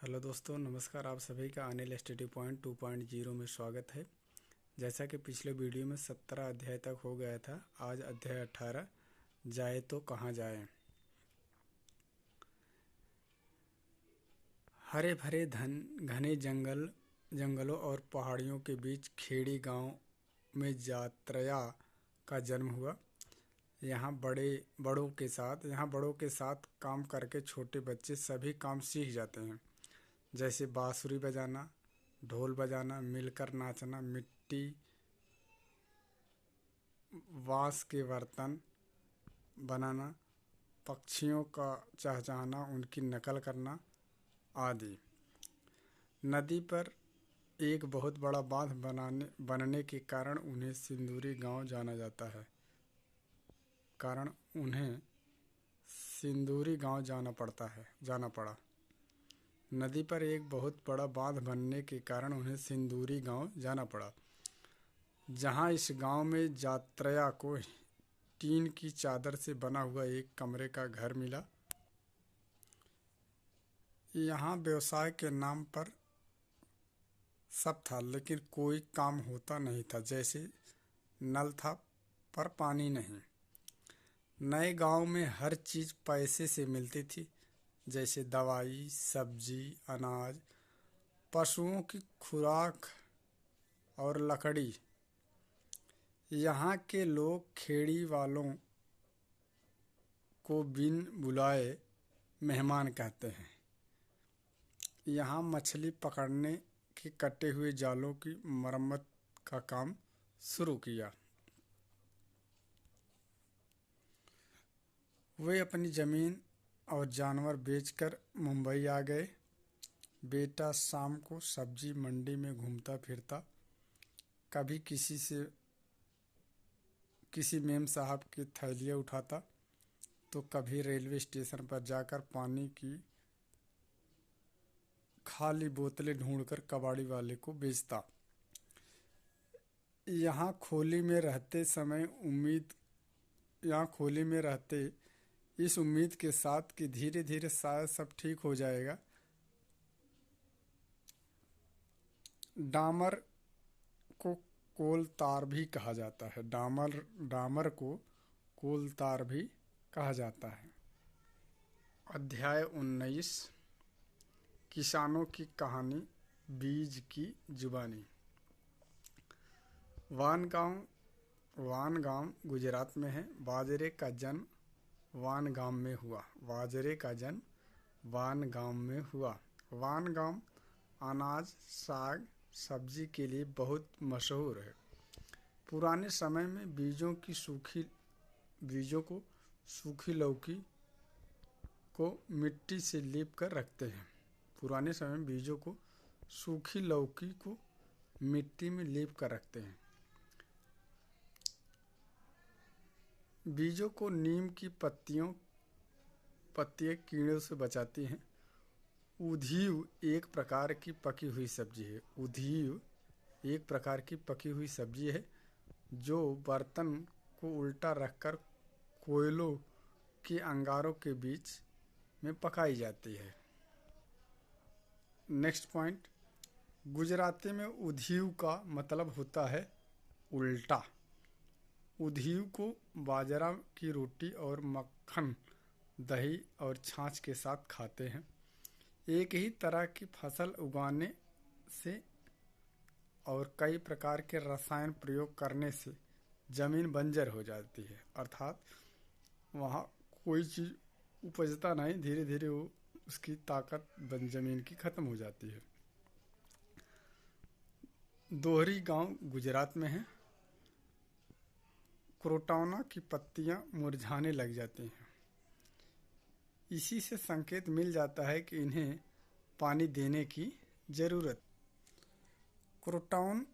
Hello दोस्तों, नमस्कार। आप सभी का अनिल स्टडी पॉइंट 2.0 में स्वागत है। जैसा कि पिछले वीडियो में 17 अध्याय तक हो गया था, आज अध्याय 18 जाए तो कहाँ जाए। हरे भरे घने जंगलों और पहाड़ियों के बीच खेड़ी गांव में यात्रा का जन्म हुआ। यहाँ बड़ों के साथ काम करके छोटे बच्चे सभी काम सीख जाते हैं, जैसे बांसुरी बजाना, ढोल बजाना, मिलकर नाचना, मिट्टी बांस के बर्तन बनाना, पक्षियों का चहचहाना, उनकी नकल करना आदि। नदी पर एक बहुत बड़ा बांध बनने के कारण उन्हें सिंदूरी गांव जाना पड़ा। नदी पर एक बहुत बड़ा बांध बनने के कारण उन्हें सिंदूरी गांव जाना पड़ा, जहां इस गांव में यात्रा को टीन की चादर से बना हुआ एक कमरे का घर मिला। यहाँ व्यवसाय के नाम पर सब था, लेकिन कोई काम होता नहीं था। जैसे नल था पर पानी नहीं। नए गांव में हर चीज पैसे से मिलती थी, जैसे दवाई, सब्जी, अनाज, पशुओं की खुराक और लकड़ी। यहाँ के लोग खेड़ी वालों को बिन बुलाए मेहमान कहते हैं। यहाँ मछली पकड़ने के कटे हुए जालों की मरम्मत का काम शुरू किया। वे अपनी जमीन और जानवर बेचकर मुंबई आ गए। बेटा शाम को सब्जी मंडी में घूमता फिरता, कभी किसी मेम साहब की थैलियाँ उठाता, तो कभी रेलवे स्टेशन पर जाकर पानी की खाली बोतलें ढूंढकर कबाड़ी वाले को बेचता। यहाँ खोली में रहते इस उम्मीद के साथ कि धीरे धीरे शायद सब ठीक हो जाएगा, डामर को कोलतार भी कहा जाता है। डामर को कोलतार भी कहा जाता है। अध्याय 19, किसानों की कहानी, बीज की जुबानी। वानगांव गुजरात में है। बाजरे का जन्म वानगांव में हुआ। वानगांव अनाज, साग, सब्जी के लिए बहुत मशहूर है। पुराने समय में बीजों को सूखी लौकी को मिट्टी से लीप कर रखते हैं। मिट्टी में लीप कर रखते हैं। बीजों को नीम की पत्तियां कीड़ों से बचाती हैं। उधीव एक प्रकार की पकी हुई सब्जी है जो बर्तन को उल्टा रखकर कोयलों के अंगारों के बीच में पकाई जाती है। नेक्स्ट पॉइंट, गुजराती में उधीव का मतलब होता है उल्टा। उधीव को बाजरा की रोटी और मक्खन, दही और छाछ के साथ खाते हैं। एक ही तरह की फसल उगाने से और कई प्रकार के रसायन प्रयोग करने से जमीन बंजर हो जाती है, अर्थात वहाँ कोई चीज उपजता नहीं। धीरे धीरे वो उसकी ताकत जमीन की खत्म हो जाती है। दोहरी गांव गुजरात में है। क्रोटॉना की पत्तियां मुरझाने लग जाती हैं। इसी से संकेत मिल जाता है कि इन्हें पानी देने की जरूरत। क्रोटॉन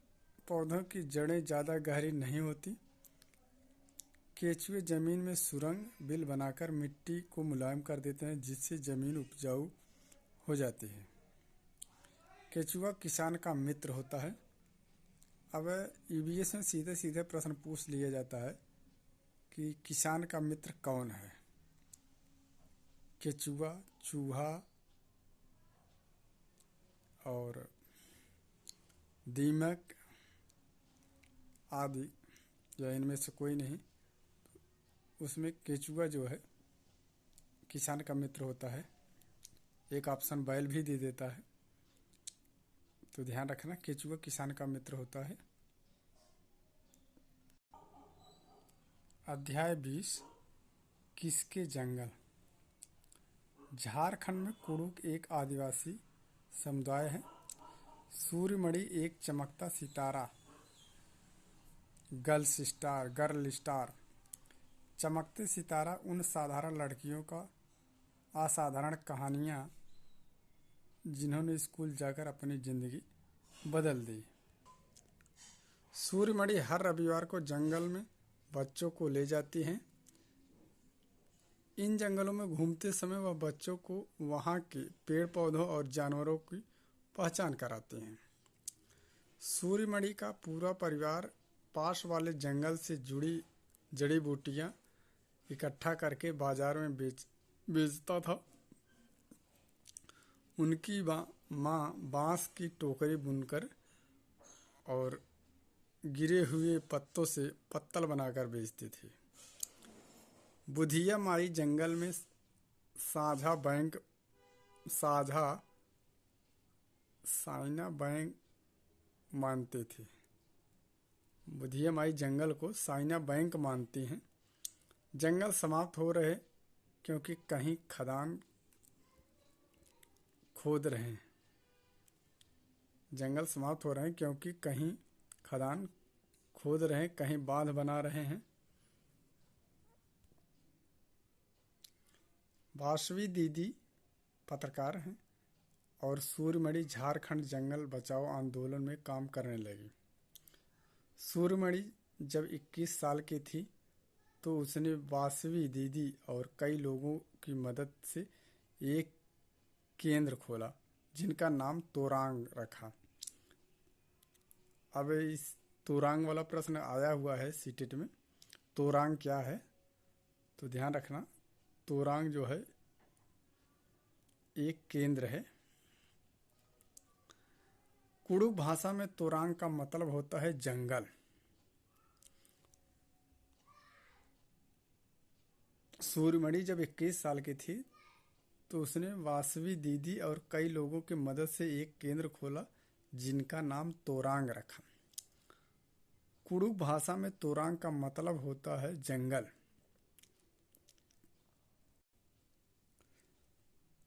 पौधों की जड़ें ज़्यादा गहरी नहीं होती। केचुए जमीन में सुरंग बिल बनाकर मिट्टी को मुलायम कर देते हैं, जिससे जमीन उपजाऊ हो जाती है। केचुआ किसान का मित्र होता है। अब ईवीएस में सीधे सीधे प्रश्न पूछ लिया जाता है कि किसान का मित्र कौन है। केचुआ, चूहा, और दीमक आदि या इनमें से कोई नहीं, उसमें केचुआ जो है किसान का मित्र होता है। एक ऑप्शन बैल भी दे देता है, तो ध्यान रखना केचुआ किसान का मित्र होता है। अध्याय 20 किसके जंगल। झारखंड में कुड़ुक एक आदिवासी समुदाय है। सूर्यमणि एक चमकता सितारा, गर्ल स्टार। चमकते सितारा उन साधारण लड़कियों का असाधारण कहानियाँ जिन्होंने स्कूल जाकर अपनी जिंदगी बदल दी। सूर्यमणि हर रविवार को जंगल में बच्चों को ले जाती हैं। इन जंगलों में घूमते समय वह बच्चों को वहाँ के पेड़ पौधों और जानवरों की पहचान कराते हैं। सूर्यमणि का पूरा परिवार पास वाले जंगल से जुड़ी जड़ी बूटियां इकट्ठा करके बाजार में बेचता था। उनकी माँ बांस की टोकरी बुनकर और गिरे हुए पत्तों से पत्तल बनाकर बेचती थी। बुधिया माई जंगल में साइना बैंक मानते थे। बुधिया माई जंगल को साइना बैंक मानती हैं। जंगल समाप्त हो रहे क्योंकि कहीं खदान खोद रहे हैं। जंगल समाप्त हो रहे हैं क्योंकि कहीं खदान खोद रहे हैं, कहीं बांध बना रहे हैं। वासवी दीदी पत्रकार हैं और सूर्यमणि झारखंड जंगल बचाओ आंदोलन में काम करने लगी। सूर्यमणि जब 21 साल की थी तो उसने वासवी दीदी और कई लोगों की मदद से एक केंद्र खोला जिनका नाम तोरांग रखा। अब इस तोरांग वाला प्रश्न आया हुआ है सीटेट में। तोरांग क्या है, तो ध्यान रखना तोरांग जो है एक केंद्र है। कुड़ुक भाषा में तोरांग का मतलब होता है जंगल। सूर्यमणि जब 21 साल की थी तो उसने वासवी दीदी और कई लोगों की मदद से एक केंद्र खोला जिनका नाम तोरांग रखा। कुड़ुक भाषा में तोरांग का मतलब होता है जंगल।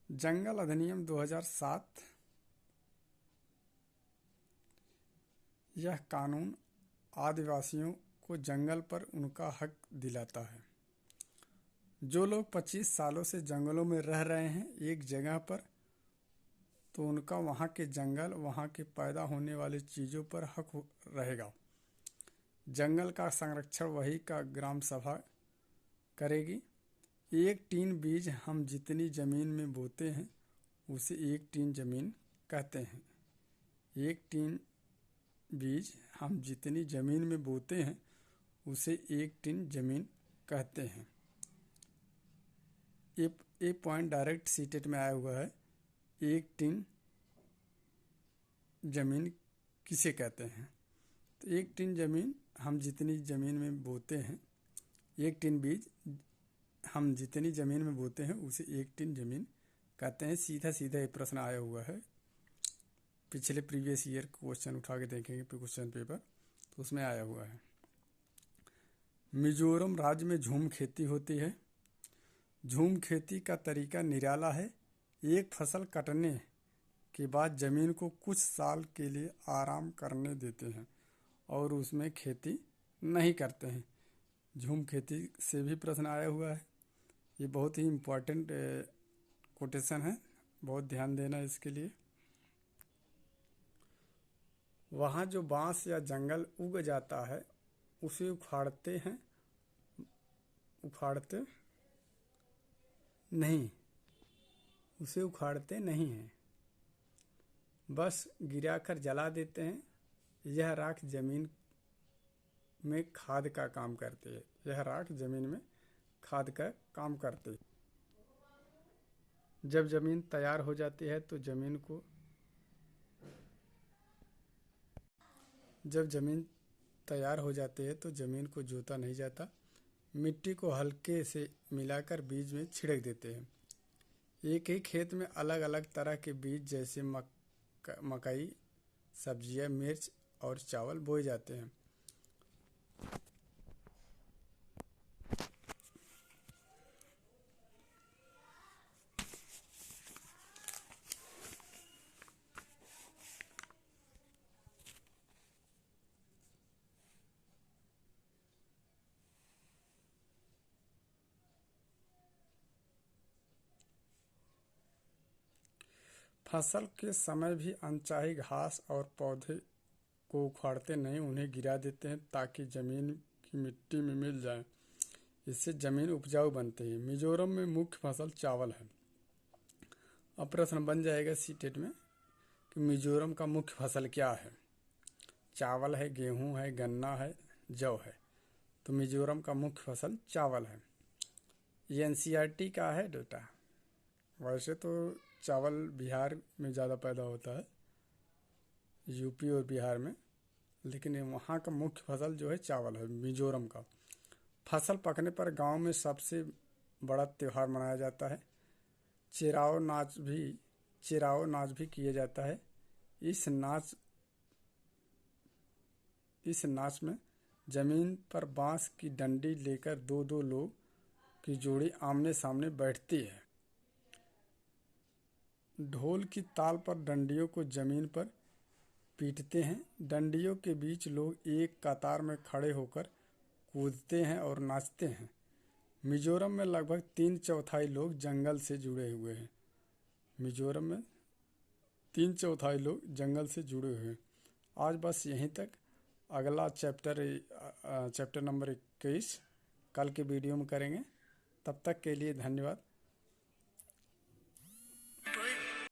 जंगल अधिनियम 2007 यह कानून आदिवासियों को जंगल पर उनका हक दिलाता है। जो लोग 25 सालों से जंगलों में रह रहे हैं एक जगह पर, तो उनका वहाँ के जंगल, वहाँ के पैदा होने वाली चीज़ों पर हक रहेगा। जंगल का संरक्षण वही का ग्राम सभा करेगी। एक टीन बीज हम जितनी जमीन में बोते हैं उसे एक टीन जमीन कहते हैं। एक टीन बीज हम जितनी जमीन में बोते हैं उसे एक टीन जमीन कहते हैं। ये पॉइंट डायरेक्ट सीटेट में आया हुआ है। एक टीन जमीन किसे कहते हैं, तो एक टीन जमीन हम जितनी जमीन में बोते हैं, एक टीन बीज हम जितनी जमीन में बोते हैं उसे एक टीन जमीन कहते हैं। सीधा सीधा ये प्रश्न आया हुआ है। पिछले प्रीवियस ईयर क्वेश्चन उठा के देखेंगे क्वेश्चन पेपर, तो उसमें आया हुआ है। मिजोरम राज्य में झूम खेती होती है। झूम खेती का तरीका निराला है। एक फसल कटने के बाद जमीन को कुछ साल के लिए आराम करने देते हैं और उसमें खेती नहीं करते हैं। झूम खेती से भी प्रश्न आया हुआ है। ये बहुत ही इम्पोर्टेंट कोटेशन है, बहुत ध्यान देना इसके लिए। वहाँ जो बांस या जंगल उग जाता है उसे उखाड़ते नहीं हैं, बस गिराकर जला देते हैं। यह राख जमीन में खाद का काम करती है। जब जमीन तैयार हो जाती है तो जमीन को जब ज़मीन तैयार हो जाती है तो ज़मीन को जोता नहीं जाता, मिट्टी को हल्के से मिलाकर बीज में छिड़क देते हैं। एक ही खेत में अलग अलग तरह के बीज जैसे मकई, सब्जियां, मिर्च और चावल बोए जाते हैं। फसल के समय भी अनचाही घास और पौधे को उखाड़ते नहीं, उन्हें गिरा देते हैं ताकि ज़मीन की मिट्टी में मिल जाए। इससे ज़मीन उपजाऊ बनती है। मिजोरम में मुख्य फसल चावल है। अब प्रश्न बन जाएगा सीटेट में कि मिजोरम का मुख्य फसल क्या है। चावल है, गेहूं है, गन्ना है, जौ है। तो मिजोरम का मुख्य फसल चावल है। ये एनसीईआरटी का है डेटा। वैसे तो चावल बिहार में ज़्यादा पैदा होता है, यूपी और बिहार में, लेकिन वहाँ का मुख्य फसल जो है चावल है मिजोरम का। फसल पकने पर गांव में सबसे बड़ा त्यौहार मनाया जाता है। चिराओ नाच भी किया जाता है। इस नाच में जमीन पर बांस की डंडी लेकर दो दो लोग की जोड़ी आमने सामने बैठती है। ढोल की ताल पर डंडियों को जमीन पर पीटते हैं। डंडियों के बीच लोग एक कतार में खड़े होकर कूदते हैं और नाचते हैं। मिजोरम में लगभग 3/4 लोग जंगल से जुड़े हुए हैं। मिजोरम में 3/4 लोग जंगल से जुड़े हुए हैं। आज बस यहीं तक। अगला चैप्टर नंबर 21 कल के वीडियो में करेंगे। तब तक के लिए धन्यवाद।